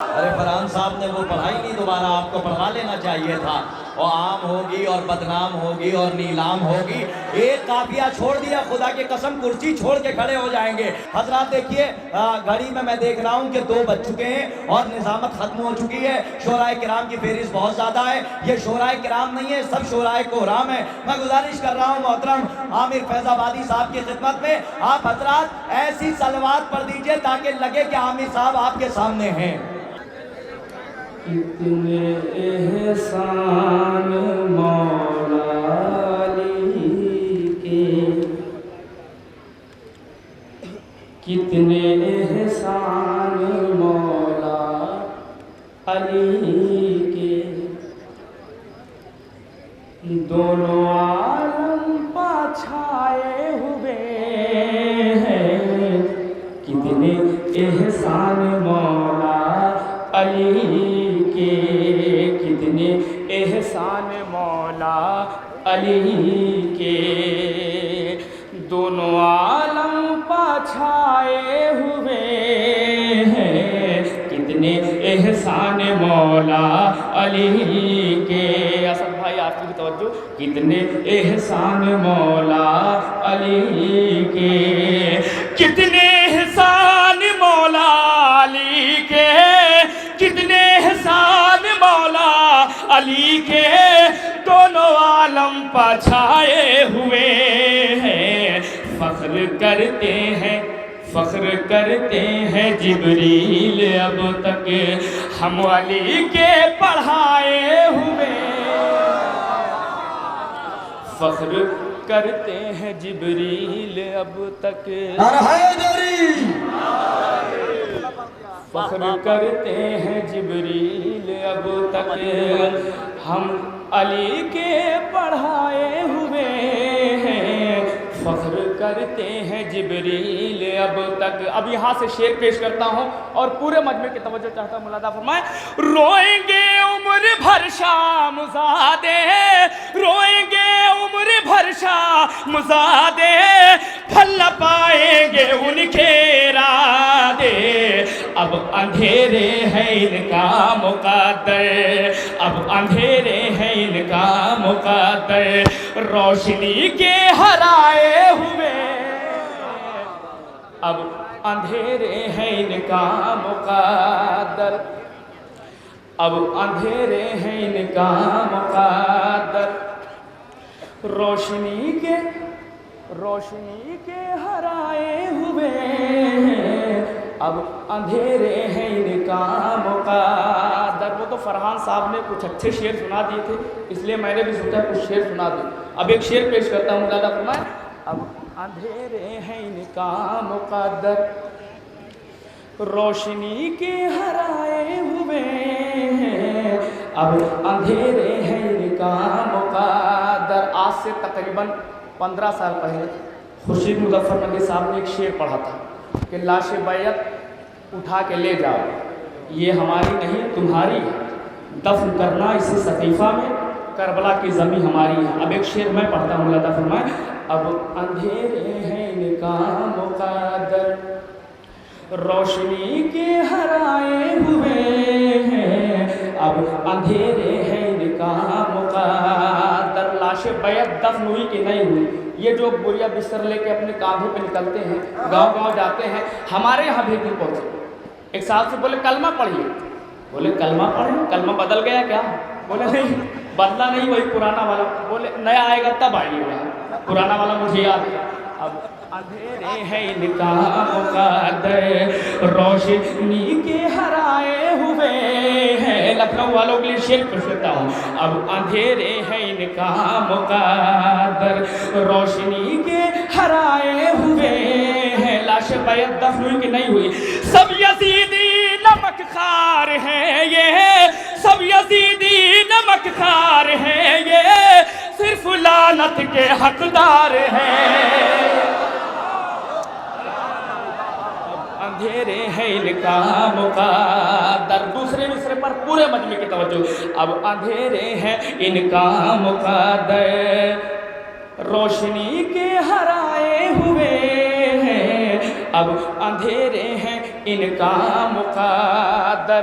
ارے فرحان صاحب نے وہ پڑھائی نہیں، دوبارہ آپ کو پڑھا لینا چاہیے تھا۔ اور عام ہوگی اور بدنام ہوگی اور نیلام ہوگی، ایک قافیہ چھوڑ دیا، خدا کی قسم کرسی چھوڑ کے کھڑے ہو جائیں گے۔ حضرات دیکھیے گھڑی میں دیکھ رہا ہوں کہ 2 بج چکے ہیں اور نظامت ختم ہو چکی ہے۔ شورائے کرام کی فہرست بہت زیادہ ہے، یہ شورائے کرام نہیں ہے، سب شورائے کوہرام ہے۔ میں گزارش کر رہا ہوں محترم عامر فیض آبادی صاحب کی خدمت میں، آپ حضرات ایسی صلوات پڑھ دیجئے تاکہ لگے کہ عامر صاحب آپ کے سامنے ہیں۔ کتنے احسان مولا علی کے، کتنے احسان مولا علی کے، دونوں عالم پاچھائے ہوئے ہیں، کتنے احسان مولا علی کے، کتنے احسان مولا علی کے، دونوں عالم پاچھائے ہوئے ہیں، کتنے احسان مولا علی کے۔ اسد بھائی آپ کی توجہ، کتنے احسان مولا علی کے، کتنے احسان مولا علی کے، کتنے احسان مولا علی کے، دونوں عالم پاچھائے ہوئے ہیں، فخر کرتے ہیں، فخر کرتے ہیں جبریل اب تک ہم علی کے پڑھائے ہوئے، فخر کرتے ہیں جبریل اب تک، فخر کرتے ہیں جبریل اب تک ہم علی کے پڑھائے ہوئے ہیں، فخر کرتے ہیں جبریل اب تک۔ اب یہاں سے شعر پیش کرتا ہوں اور پورے مجمع کی توجہ چاہتا ہوں، ملاحظہ فرمائیں۔ روئیں گے عمر بھر شام زادے، روئیں گے عمر بھر شام زادے، پھل نہ پائیں گے ان کے ارادے، اب اندھیرے ہیں ان کا مقدر، اب اندھیرے ہیں ان کا مقدر، روشنی کے ہرائے ہوئے، اب اندھیرے ہیں ان کا مقدر، اب اندھیرے ہیں ان کا مقدر، روشنی کے ہرائے ہوئے ہیں، اب اندھیرے ہیں ان کا مقدر۔ وہ تو فرحان صاحب نے کچھ اچھے شعر سنا دیے تھے، اس لیے میں نے بھی سوچا کچھ شعر سنا دوں۔ اب ایک شعر پیش کرتا ہوں، ملاحظہ فرمائیں۔ اب اندھیرے ہیں ان کا مقدر، روشنی کے ہرائے ہوئے ہیں، اب اندھیرے ہیں ان کا مقدر۔ آج سے تقریباً 15 سال پہلے خورشید مظفر نگی صاحب نے ایک شعر پڑھا تھا کہ لاش بیعت اٹھا کے لے جاؤ، یہ ہماری نہیں تمہاری ہے، دفن کرنا اسے سقیفہ میں، کربلا کی زمین ہماری ہے۔ اب ایک شعر میں پڑھتا ہوں، اللہ فرمائے۔ اب اندھیرے ہیں ان کا مقدر، روشنی کے ہرائے ہوئے ہیں، اب اندھیرے ہیں ان کا مقدر۔ لاش بیعت دفن ہوئی کہ نہیں ہوئی، یہ جو بوریا بستر لے کے اپنے کاندھوں پہ نکلتے ہیں، گاؤں گاؤں جاتے ہیں، ہمارے یہاں بھی دن پہنچے، ایک صاحب سے بولے کلمہ پڑھیے، بولے کلمہ پڑھیں، کلمہ بدل گیا کیا؟ بولے نہیں بدلا نہیں، وہی پرانا والا۔ بولے نیا آئے گا تب آئیے گا، پرانا والا مجھے یاد ہے۔ اب اندھیرے ہیں ان کا مقدر، روشنی کے ہرائے ہوئے ہیں۔ لکھنؤ والوں کے لیے شعر پیش کرتا ہوں۔ اب اندھیرے ہیں ان کا مقدر، روشنی کے ہرائے ہوئے ہیں، لاش بیعت دفن ہوئی کہ نہیں ہوئی، سب یزیدی نمک خار ہیں یہ، سب یزیدی نمک خار ہیں یہ، صرف لعنت کے حقدار ہیں، اندھیرے ہیں ان کا مقدر۔ دوسرے مصرے پر پورے مجمع کی توجہ۔ اب اندھیرے ہیں ان کا مقدر، روشنی کے ہرائے ہوئے ہیں، اب اندھیرے ہیں ان کا مقدر۔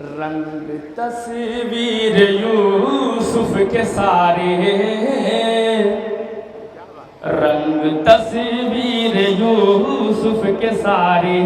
رنگ تصویر یوسف کے سارے، رنگ تصویر یوسف کے سارے،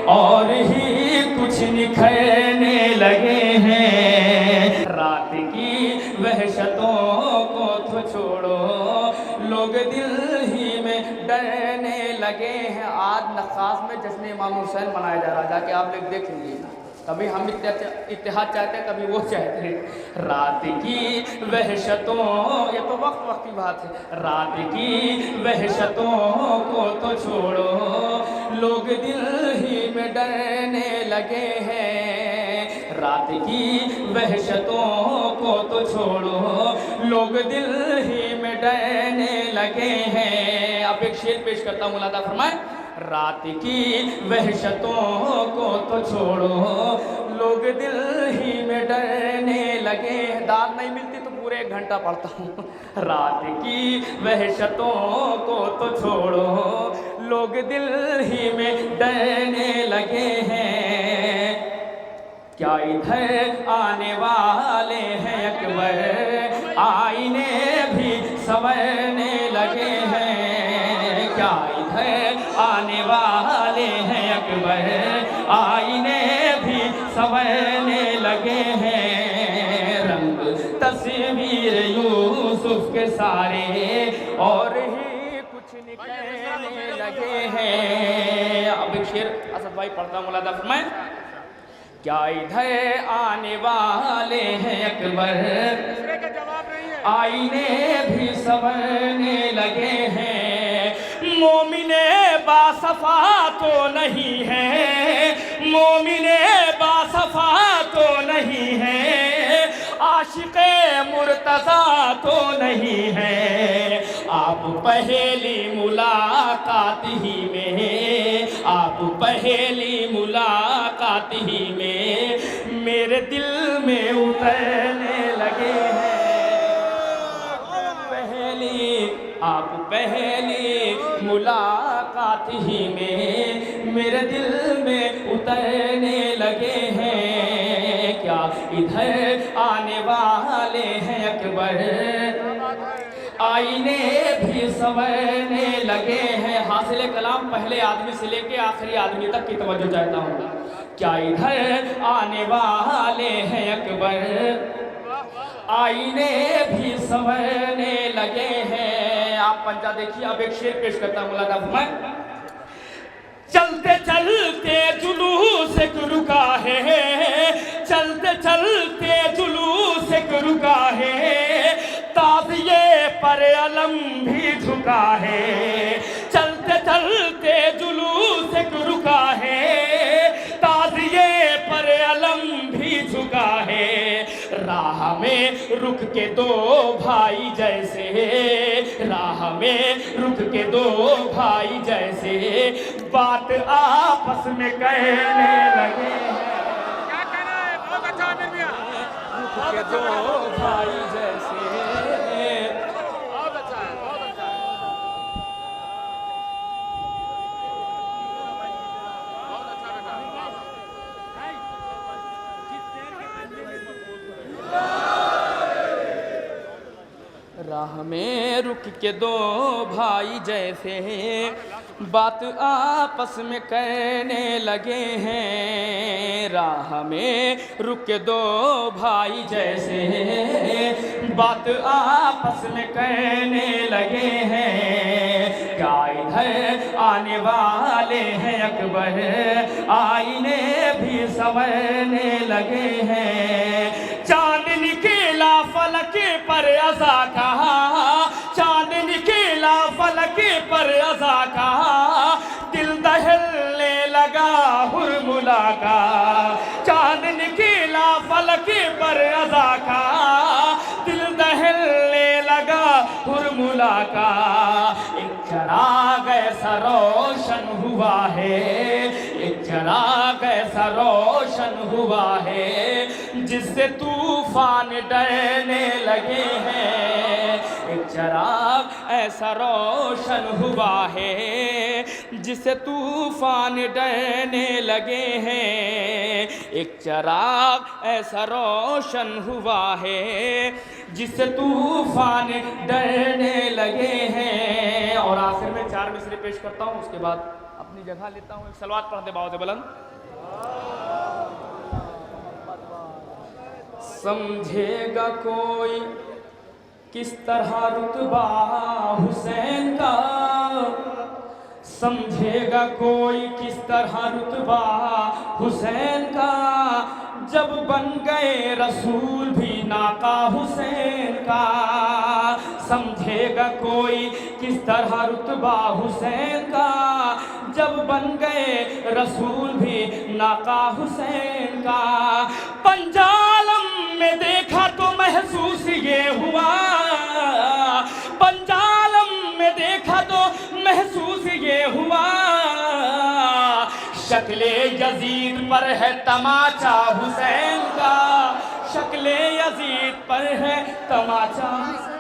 اور ہی کچھ نکھرنے لگے ہیں۔ رات کی وحشتوں کو تو چھوڑو، لوگ دل ہی میں ڈرنے لگے ہیں۔ آج نخاس میں جشن امام حسین منایا جا رہا ہے، جا کے آپ لوگ دیکھ لیجیے۔ کبھی ہم اتحاد چاہتے ہیں، کبھی وہ چاہتے ہیں۔ رات کی وحشتوں، یہ تو وقت وقت کی بات ہے، رات کی وحشتوں کو تو چھوڑو، لوگ دل ہی میں ڈرنے لگے ہیں۔ رات کی وحشتوں کو تو چھوڑو، لوگ دل ہی میں ڈرنے لگے ہیں۔ اب ایک شعر پیش کرتا ہوں، ملاحظہ فرمائیں۔ رات کی وحشتوں کو تو چھوڑو، لوگ دل ہی میں ڈرنے لگے ہیں۔ داد نہیں ملتی تو پورے 1 گھنٹہ پڑھتا ہوں۔ رات کی وحشتوں کو تو چھوڑو، لوگ دل ہی میں ڈرنے لگے ہیں۔ کیا ادھر آنے والے ہیں اکبر، آئینے بھی سنورنے لگے ہیں۔ کیا ادھر آنے والے ہیں اکبر، آئینے بھی سنورنے لگے ہیں۔ رنگ تصویر یوسف کے سارے، اور ہی کچھ نکلنے لگے ہیں۔ اب ایک شعر اسد بھائی پڑھتا ہوں، ملاحظہ فرمائیں۔ کیا ادھر آنے والے ہیں اکبر، آئینے بھی سنورنے لگے ہیں۔ مومن باصفا تو نہیں ہے، مومن باصفا تو نہیں ہے، عاشق مرتضیٰ تو نہیں ہے۔ آپ پہلی ملاقات ہی میں، آپ پہلی ملاقات ہی میں میرے دل میں اترنے لگے ہیں۔ آپ پہلی ملاقات ہی میں میرے دل میں اترنے لگے ہیں۔ کیا ادھر آنے والے ہیں اکبر، آئینے بھی سنورنے لگے ہیں۔ حاصل کلام پہلے آدمی سے لے کے آخری آدمی تک کی توجہ چاہتا ہوں۔ کیا ادھر آنے والے ہیں اکبر، آئینے بھی سنورنے لگے ہیں۔ آپ پنجہ دیکھیے۔ اب ایک شعر پیش کرتا ہوں، ملاحظہ فرمائیں۔ چلتے چلتے جلوس ایک رکا ہے، چلتے چلتے جلوس ایک رکا ہے، تعزیے پر علم بھی جھکا ہے۔ چلتے چلتے جلوس ایک رکا ہے، تعزیے پر علم بھی جھکا ہے۔ راہ میں رک کے دو بھائی جیسے، راہ میں رک کے دو بھائی جیسے بات آپس میں کہنے لگے ہیں۔ کیا کہنا ہے؟ بہت اچھا عامر میاں، رک کے دو بھائی جیسے، بہت اچھا ہے، بہت اچھا ہے، بہت اچھا بیٹا۔ راہ میں رک کے دو بھائی جیسے بات آپس میں کہنے لگے ہیں۔ راہ میں رک کے دو بھائی جیسے بات آپس میں کہنے لگے ہیں۔ کیا ادھر آنے والے ہیں اکبر، آئینے بھی سنورنے لگے ہیں۔ چاند نکلا فلک پر عزا کا، چاند نکلا فلک پر عزا کا، دل دہلنے لگا ہرملا کا۔ چاند نکلا فلک پر عزا کا، دل دہلنے لگا ہرملا کا۔ ایک چراغ ایسا روشن ہوا ہے، ایک چراغ ایسا روشن ہوا ہے، جس سے طوفان ڈرنے لگے ہیں، ایک چراغ ایسا روشن ہوا ہے جس سے طوفان ڈرنے لگے ہیں، ایک چراغ ایسا روشن ہوا ہے جس سے طوفان ڈرنے لگے ہیں۔ اور آخر میں 4 مصرے پیش کرتا ہوں، اس کے بعد اپنی جگہ لیتا ہوں۔ ایک صلوات پڑھ دے باؤ بلند۔ سمجھے گا کوئی کس طرح رتبہ حسین کا، سمجھے گا کوئی کس طرح رتبہ حسین کا، جب بن گئے رسول بھی ناقہ حسین کا، سمجھے گا کوئی کس طرح رتبہ حسین کا، جب بن گئے رسول بھی ناقہ حسین کا۔ پنجالم میں دیکھا تو محسوس یہ ہوا، پنجالم میں دیکھا تو محسوس یہ ہوا، شکل یزید پر ہے تماچا حسین کا، شکل یزید پر ہے تماچا